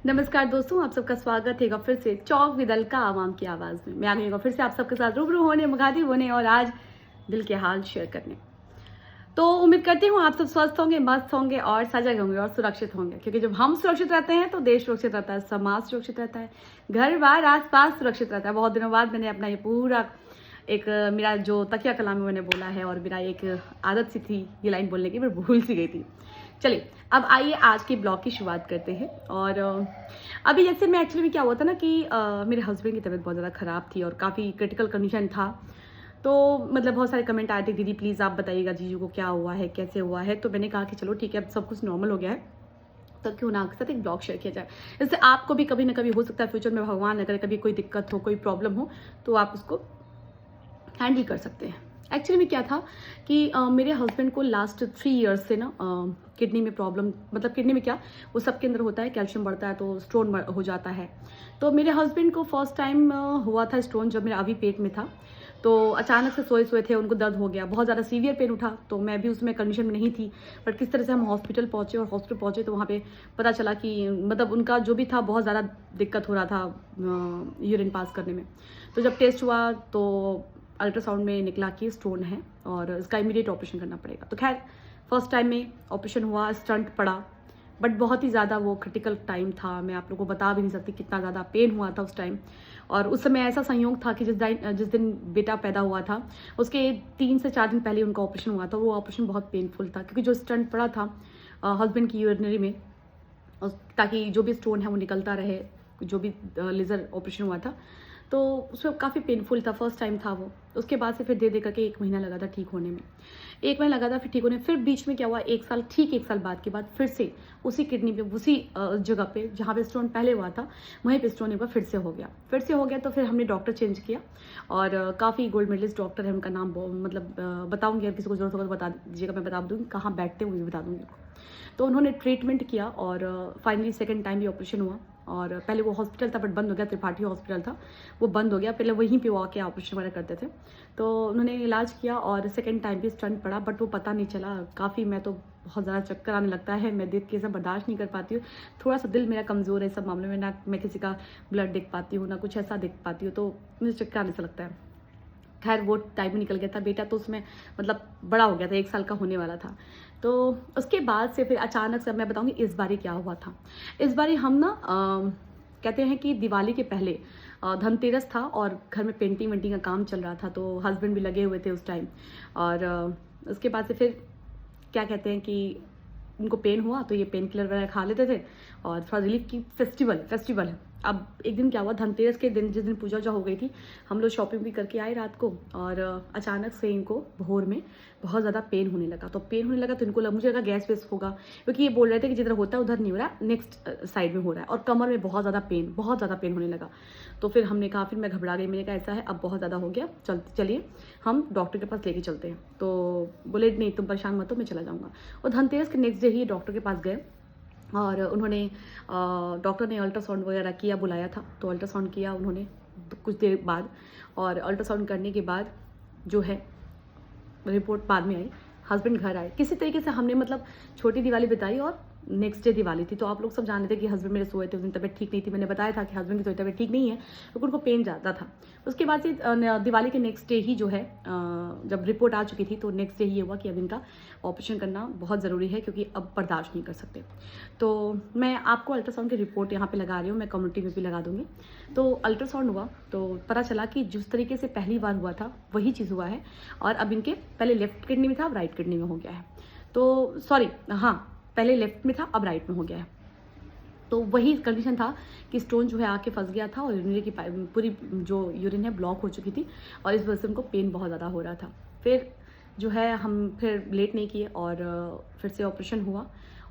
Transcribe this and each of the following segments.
नमस्कार दोस्तों, आप सबका स्वागत है एक बार फिर से चौक विद अलका आवाम की आवाज़ में। मैं आ गई एक बार फिर से आप सबके साथ रूबरू होने, मुखातिब होने और आज दिल के हाल शेयर करने। तो उम्मीद करती हूँ आप सब स्वस्थ होंगे, मस्त होंगे और सजग होंगे और सुरक्षित होंगे, क्योंकि जब हम सुरक्षित रहते हैं तो देश सुरक्षित रहता है, समाज सुरक्षित रहता है, घर बार आस-पास सुरक्षित रहता है। बहुत दिनों बाद मैंने अपना ये पूरा एक मेरा जो तकिया कलाम में मैंने बोला है और मेरा एक आदत सी थी ये लाइन बोलने की, मैं भूल सी गई थी। चलिए, अब आइए आज के ब्लॉग की शुरुआत करते हैं। और अभी जैसे मैं एक्चुअली में क्या हुआ था ना कि मेरे हस्बैंड की तबीयत बहुत ज़्यादा ख़राब थी और काफ़ी क्रिटिकल कंडीशन था। तो मतलब बहुत सारे कमेंट आए थे, दीदी प्लीज़ आप बताइएगा जीजू को क्या हुआ है, कैसे हुआ है। तो मैंने कहा कि चलो ठीक है, अब सब कुछ नॉर्मल हो गया है, तो क्यों ना आपके साथ एक ब्लॉग शेयर किया जाए। इससे आपको भी कभी ना कभी हो सकता है फ्यूचर में, भगवान न करे, कभी कोई दिक्कत हो, कोई प्रॉब्लम हो, तो आप उसको हैंडल कर सकते हैं। एक्चुअली में क्या था कि मेरे हस्बैंड को लास्ट 3 इयर्स से ना किडनी में प्रॉब्लम, मतलब किडनी में क्या, वो सबके अंदर होता है, कैल्शियम बढ़ता है तो स्टोन हो जाता है। तो मेरे हस्बैंड को फर्स्ट टाइम हुआ था स्टोन जब मेरा अभी पेट में था। तो अचानक से सोए थे, उनको दर्द हो गया, बहुत ज़्यादा सीवियर पेन उठा। तो मैं भी उसमें कंडीशन में नहीं थी, बट किस तरह से हम हॉस्पिटल पहुँचे और हॉस्पिटल पहुँचे तो वहाँ पे पता चला कि मतलब उनका जो भी था बहुत ज़्यादा दिक्कत हो रहा था यूरिन पास करने में। तो जब टेस्ट हुआ तो अल्ट्रासाउंड में निकला कि स्टोन है और इसका इमीडिएट ऑपरेशन करना पड़ेगा। तो खैर फर्स्ट टाइम में ऑपरेशन हुआ, स्टंट पड़ा, बट बहुत ही ज़्यादा वो क्रिटिकल टाइम था। मैं आप लोगों को बता भी नहीं सकती कितना ज़्यादा पेन हुआ था उस टाइम। और उस समय ऐसा संयोग था कि जिस दिन बेटा पैदा हुआ था उसके 3 से 4 दिन पहले उनका ऑपरेशन हुआ था। वो ऑपरेशन बहुत पेनफुल था, क्योंकि जो स्टंट पड़ा था हस्बैंड की यूरिनरी में, ताकि जो भी स्टोन है वो निकलता रहे, जो भी लेज़र ऑपरेशन हुआ था, तो उसमें काफ़ी पेनफुल था, फर्स्ट टाइम था वो। उसके बाद से फिर दे करके 1 महीना लगा था ठीक होने में, 1 महीना लगा था फिर ठीक होने। फिर बीच में क्या हुआ, 1 साल, ठीक 1 साल बाद के बाद फिर से उसी किडनी पे, उसी जगह पे जहाँ पे स्टोन पहले हुआ था, वहीं पे स्टोन एक बार फिर से हो गया। तो फिर हमने डॉक्टर चेंज किया और काफ़ी गोल्ड मेडलिस्ट डॉक्टर है, उनका नाम मतलब बताऊँगी, अगर किसी को ज़रूरत होगा तो बता दीजिएगा, मैं बता दूँगी कहाँ बैठते हैं वो भी बता दूँगी। तो उन्होंने ट्रीटमेंट किया और फाइनली सेकंड टाइम भी ऑपरेशन हुआ। और पहले वो हॉस्पिटल था बट बंद हो गया, त्रिपाठी हॉस्पिटल था, वो बंद हो गया। पहले वहीं पे वो आके ऑपरेशन वगैरह करते थे। तो उन्होंने इलाज किया और सेकंड टाइम भी स्टंट पड़ा, बट वो पता नहीं चला। काफ़ी, मैं तो बहुत ज़्यादा चक्कर आने लगता है, मैं देख के सब बर्दाश्त नहीं कर पाती हूँ। थोड़ा सा दिल मेरा कमज़ोर है इस सब मामले में, ना मैं किसी का ब्लड देख पाती हूँ, ना कुछ ऐसा देख पाती हूँ, तो मुझे चक्कर आने से लगता है। खैर वो टाइम निकल गया था, बेटा तो उसमें मतलब बड़ा हो गया था, 1 साल का होने वाला था। तो उसके बाद से फिर अचानक से मैं बताऊँगी इस बारी क्या हुआ था। इस बारी हम ना कहते हैं कि दिवाली के पहले धनतेरस था और घर में पेंटिंग वेंटिंग का काम चल रहा था, तो हस्बैंड भी लगे हुए थे उस टाइम। और उसके बाद से फिर क्या कहते हैं कि उनको पेन हुआ तो ये पेन किलर वगैरह खा लेते थे और थोड़ा रिलीफ की फेस्टिवल है। अब एक दिन क्या हुआ, धनतेरस के दिन, जिस दिन पूजा वूजा हो गई थी, हम लोग शॉपिंग भी करके आए रात को और अचानक से इनको भोर में बहुत ज़्यादा पेन होने लगा। तो पेन होने लगा तो इनको मुझे लगा गैस वेस होगा, क्योंकि ये बोल रहे थे कि जिधर होता है उधर नहीं हो रहा, नेक्स्ट साइड में हो रहा है। और कमर में बहुत ज़्यादा पेन होने लगा। तो फिर हमने कहा, फिर मैं घबरा गई, मैंने कहा ऐसा है अब बहुत ज़्यादा हो गया, चलिए हम डॉक्टर के पास लेके चलते हैं। तो बोले नहीं तुम परेशान मत हो, मैं चला जाऊँगा। और धनतेरस के नेक्स्ट डे ही डॉक्टर के पास गए और उन्होंने डॉक्टर ने अल्ट्रासाउंड वगैरह किया, बुलाया था तो अल्ट्रासाउंड किया उन्होंने कुछ देर बाद। और अल्ट्रासाउंड करने के बाद जो है रिपोर्ट बाद में आई, हस्बैंड घर आए। किसी तरीके से हमने मतलब छोटी दिवाली बिताई और नेक्स्ट डे दिवाली थी। तो आप लोग सब जानते थे कि हस्बैंड मेरे सोए थे, उस दिन तबीयत ठीक नहीं थी। मैंने बताया था कि हस्बैंड की तबीयत ठीक नहीं है क्योंकि उनको पेन ज़्यादा था। उसके बाद से दिवाली के नेक्स्ट डे ही जो है जब रिपोर्ट आ चुकी थी तो नेक्स्ट डे ही ये हुआ कि अब इनका ऑपरेशन करना बहुत ज़रूरी है, क्योंकि अब बर्दाश्त नहीं कर सकते। तो मैं आपको अल्ट्रासाउंड की रिपोर्ट यहाँ पे लगा रही हूँ, मैं कम्युनिटी में भी लगा दूँगी। तो अल्ट्रासाउंड हुआ तो पता चला कि जिस तरीके से पहली बार हुआ था वही चीज़ हुआ है। और अब इनके पहले लेफ्ट किडनी में था, अब राइट किडनी में हो गया है। तो सॉरी, हाँ, पहले लेफ्ट में था अब राइट में हो गया है। तो वही कंडीशन था कि स्टोन जो है आके फंस गया था और यूरिनरी की पूरी जो यूरिन है ब्लॉक हो चुकी थी और इस वजह से उनको पेन बहुत ज़्यादा हो रहा था। फिर जो है हम फिर लेट नहीं किए और फिर से ऑपरेशन हुआ।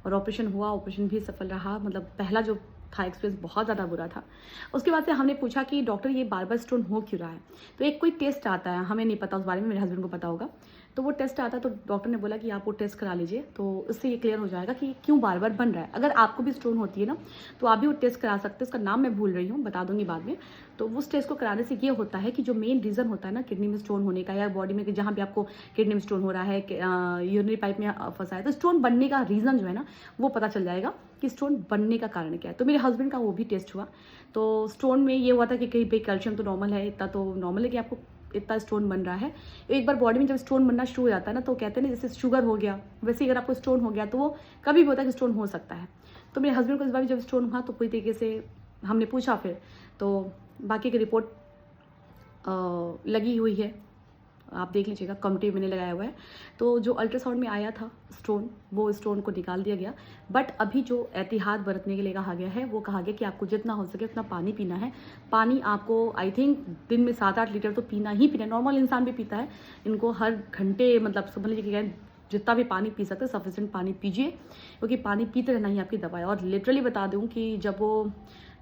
और ऑपरेशन भी सफल रहा। मतलब पहला जो था एक्सपीरियंस बहुत ज़्यादा बुरा था। उसके बाद से हमने पूछा कि डॉक्टर ये बार बार स्टोन हो क्यों रहा है। तो एक कोई टेस्ट आता है, हमें नहीं पता उस बारे में, मेरे हस्बैंड को पता होगा। तो वो टेस्ट आता है तो डॉक्टर ने बोला कि आप वो टेस्ट करा लीजिए, तो इससे ये क्लियर हो जाएगा कि क्यों बार बार बन रहा है। अगर आपको भी स्टोन होती है ना तो आप भी वो टेस्ट करा सकते हैं, उसका नाम मैं भूल रही हूँ, बता दूंगी बाद में। तो उस टेस्ट को कराने से ये होता है कि जो मेन रीज़न होता है ना किडनी में स्टोन होने का या बॉडी में जहाँ भी आपको किडनी में स्टोन हो रहा है, यूरिनरी पाइप में फंसा है, तो स्टोन बनने का रीज़न जो है ना वो पता चल जाएगा कि स्टोन बनने का कारण क्या है। तो मेरे हस्बैंड का वो भी टेस्ट हुआ, तो स्टोन में ये हुआ था कि कहीं भाई कैल्शियम तो नॉर्मल है, इतना तो नॉर्मल है कि आपको इतना स्टोन बन रहा है। एक बार बॉडी में जब स्टोन बनना शुरू हो जाता है ना, तो कहते हैं ना जैसे शुगर हो गया, वैसे अगर आपको स्टोन हो गया तो वो कभी भी होता है कि स्टोन हो सकता है। तो मेरे हस्बैंड को इस बार भी जब स्टोन हुआ तो पूरी तरीके से हमने पूछा फिर, तो बाकी की रिपोर्ट लगी हुई है, आप देख लीजिएगा, कम्युनिटी मैंने लगाया हुआ है। तो जो अल्ट्रासाउंड में आया था स्टोन, वो स्टोन को निकाल दिया गया। बट अभी जो एहतियात बरतने के लिए कहा गया है, वो कहा गया कि आपको जितना हो सके उतना पानी पीना है। पानी आपको आई थिंक दिन में 7-8 लीटर तो पीना ही पीना है। नॉर्मल इंसान भी पीता है, इनको हर घंटे मतलब समझ लीजिए कि जितना भी पानी पी सकते सफिशिएंट पानी पीजिए, क्योंकि पानी पीते रहना ही आपकी दवा है। और लिटरली बता दूं कि जब वो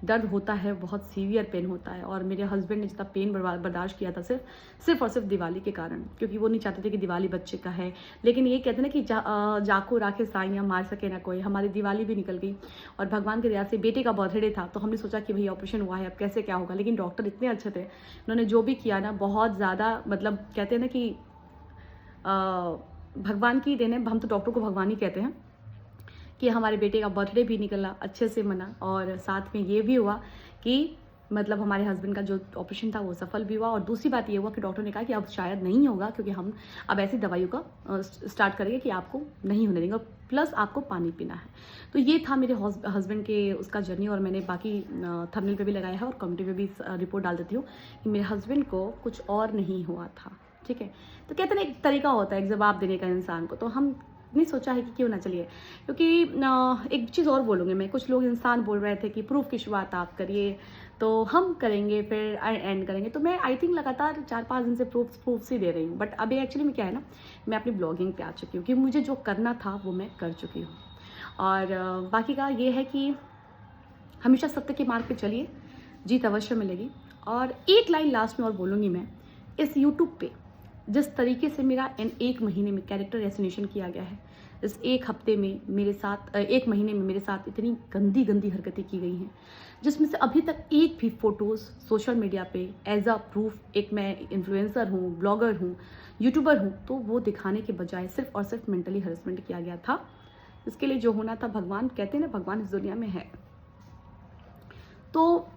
दर्द होता है, बहुत सीवियर पेन होता है, और मेरे हस्बैंड ने जितना पेन बर्दाश्त किया था सिर्फ और सिर्फ दिवाली के कारण, क्योंकि वो नहीं चाहते थे कि दिवाली बच्चे का है। लेकिन ये कहते हैं ना कि जाको राखे साइयाँ मार सके ना कोई, हमारी दिवाली भी निकल गई। और भगवान की दया से बेटे का बर्थडे था, तो हमने सोचा कि भैया ऑपरेशन हुआ है, अब कैसे क्या होगा। लेकिन डॉक्टर इतने अच्छे थे, उन्होंने जो भी किया ना बहुत ज़्यादा, मतलब कहते हैं ना कि भगवान की देन है, हम तो डॉक्टर को भगवान ही कहते हैं, कि हमारे बेटे का बर्थडे भी निकला, अच्छे से मना। और साथ में ये भी हुआ कि मतलब हमारे हस्बैंड का जो ऑपरेशन था वो सफल भी हुआ। और दूसरी बात ये हुआ कि डॉक्टर ने कहा कि अब शायद नहीं होगा, क्योंकि हम अब ऐसी दवाइयों का स्टार्ट करेंगे कि आपको नहीं होने देंगे, प्लस आपको पानी पीना है। तो ये था मेरे हस्बैंड के उसका जर्नी। और मैंने बाकी थंबनेल पे भी लगाया है और कमेंट पे भी रिपोर्ट डाल देती हूँ कि मेरे हस्बैंड को कुछ और नहीं हुआ था, ठीक है। तो कहते हैं एक तरीका होता है एक जवाब देने का इंसान को, तो हम नहीं सोचा है कि क्यों ना चलिए। क्योंकि एक चीज़ और बोलूँगी मैं, कुछ लोग इंसान बोल रहे थे कि प्रूफ की शुरुआत आप करिए, तो हम करेंगे फिर एंड करेंगे। तो मैं आई थिंक लगातार 4-5 दिन से प्रूफ्स ही दे रही हूँ। बट अभी एक्चुअली में क्या है ना, मैं अपनी ब्लॉगिंग पे आ चुकी हूँ, क्योंकि मुझे जो करना था वो मैं कर चुकी हूँ। और बाकी का ये है कि हमेशा सत्य के मार्ग पे चलिए, जीत अवश्य मिलेगी। और एक लाइन लास्ट में और बोलूँगी मैं, इस यूट्यूब पे जिस तरीके से मेरा इन 1 महीने में कैरेक्टर एसिनेशन किया गया है, इस 1 हफ्ते में मेरे साथ 1 महीने में मेरे साथ इतनी गंदी गंदी हरकतें की गई हैं, जिसमें से अभी तक एक भी फ़ोटोज़ सोशल मीडिया पे एज अ प्रूफ, एक मैं इन्फ्लुएंसर हूँ, ब्लॉगर हूँ, यूट्यूबर हूँ, तो वो दिखाने के बजाय सिर्फ और सिर्फ मेंटली हरेसमेंट किया गया था। इसके लिए जो होना था, भगवान कहते हैं ना, भगवान इस दुनिया में है। तो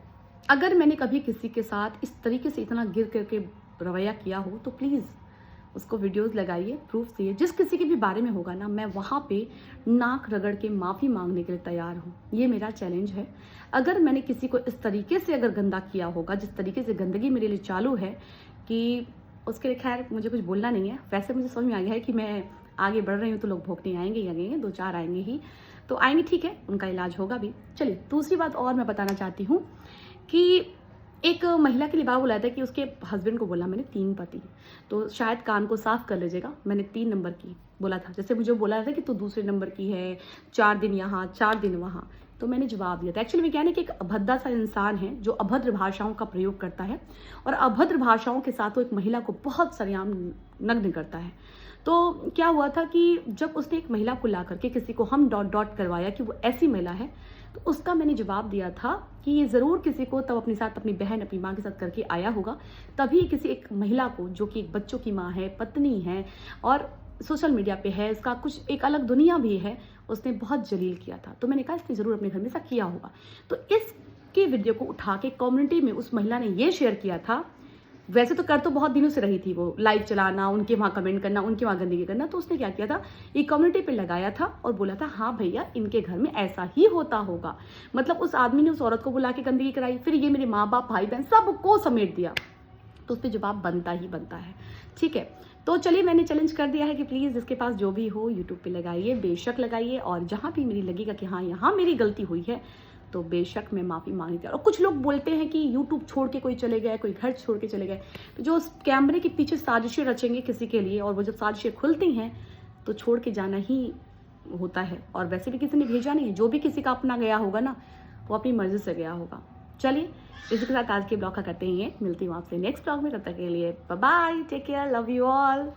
अगर मैंने कभी किसी के साथ इस तरीके से इतना गिर करके रवैया किया हो, तो प्लीज़ उसको वीडियोस लगाइए, प्रूफ दिए। जिस किसी के भी बारे में होगा ना, मैं वहाँ पे नाक रगड़ के माफ़ी मांगने के लिए तैयार हूँ। ये मेरा चैलेंज है। अगर मैंने किसी को इस तरीके से अगर गंदा किया होगा, जिस तरीके से गंदगी मेरे लिए चालू है, कि उसके लिए खैर मुझे कुछ बोलना नहीं है। वैसे मुझे समझ में आ गया है कि मैं आगे बढ़ रही हूँ तो लोग भोंकने आएंगे ही आएंगे, 2-4 आएंगे ही, तो आएंगे, ठीक है, उनका इलाज होगा भी। चलिए, दूसरी बात और मैं बताना चाहती हूँ कि एक महिला के लिए बाबा बुलाया था कि उसके हस्बैंड को बोला मैंने 3 पति, तो शायद कान को साफ कर लीजिएगा, मैंने 3 नंबर की बोला था। जैसे मुझे बोला था कि तू दूसरे नंबर की है, 4 दिन यहाँ 4 दिन वहाँ, तो मैंने जवाब दिया था। एक्चुअली मैं क्या है कि एक अभद्र सा इंसान है जो अभद्र भाषाओं का प्रयोग करता है, और अभद्र भाषाओं के साथ वो एक महिला को बहुत सरेआम नग्न करता है। तो क्या हुआ था कि जब उसने एक महिला को ला करके किसी को हम डॉट करवाया कि वो ऐसी महिला है, तो उसका मैंने जवाब दिया था कि ये ज़रूर किसी को तब अपने साथ, अपनी बहन, अपनी माँ के साथ करके आया होगा, तभी किसी एक महिला को, जो कि एक बच्चों की माँ है, पत्नी है, और सोशल मीडिया पे है, इसका कुछ एक अलग दुनिया भी है, उसने बहुत जलील किया था। तो मैंने कहा इसने ज़रूर अपने घर में ऐसा किया होगा। तो इसके वीडियो को उठा के कम्युनिटी में उस महिला ने ये शेयर किया था। वैसे तो कर तो बहुत दिनों से रही थी वो, लाइव चलाना, उनके वहाँ कमेंट करना, उनके वहाँ गंदगी करना। तो उसने क्या किया था, ये कम्युनिटी पे लगाया था और बोला था हाँ भैया इनके घर में ऐसा ही होता होगा। मतलब उस आदमी ने उस औरत को बुला के गंदगी कराई, फिर ये मेरे माँ बाप, भाई बहन सबको समेट दिया। तो उस पर जवाब बनता ही बनता है, ठीक है। तो चलिए, मैंने चैलेंज कर दिया है कि प्लीज़ जिसके पास जो भी हो यूट्यूब पे लगाइए, बेशक लगाइए। और जहाँ भी मेरी लगेगा कि हाँ यहाँ मेरी गलती हुई है, तो बेशक मैं माफ़ी मांगनी चाहिए। और कुछ लोग बोलते हैं कि यूट्यूब छोड़ के कोई चले गए, कोई घर छोड़ के चले गए, तो जो कैमरे के पीछे साजिशें रचेंगे किसी के लिए, और वो जब साजिशें खुलती हैं तो छोड़ के जाना ही होता है। और वैसे भी किसी ने भेजा नहीं है, जो भी किसी का अपना गया होगा ना, वो अपनी मर्जी से गया होगा। चलिए, इसी के साथ आज के ब्लॉग का करते हैं, मिलती हूँ आपसे नेक्स्ट ब्लॉग में। तब तक के लिए bye bye, take care, love you all.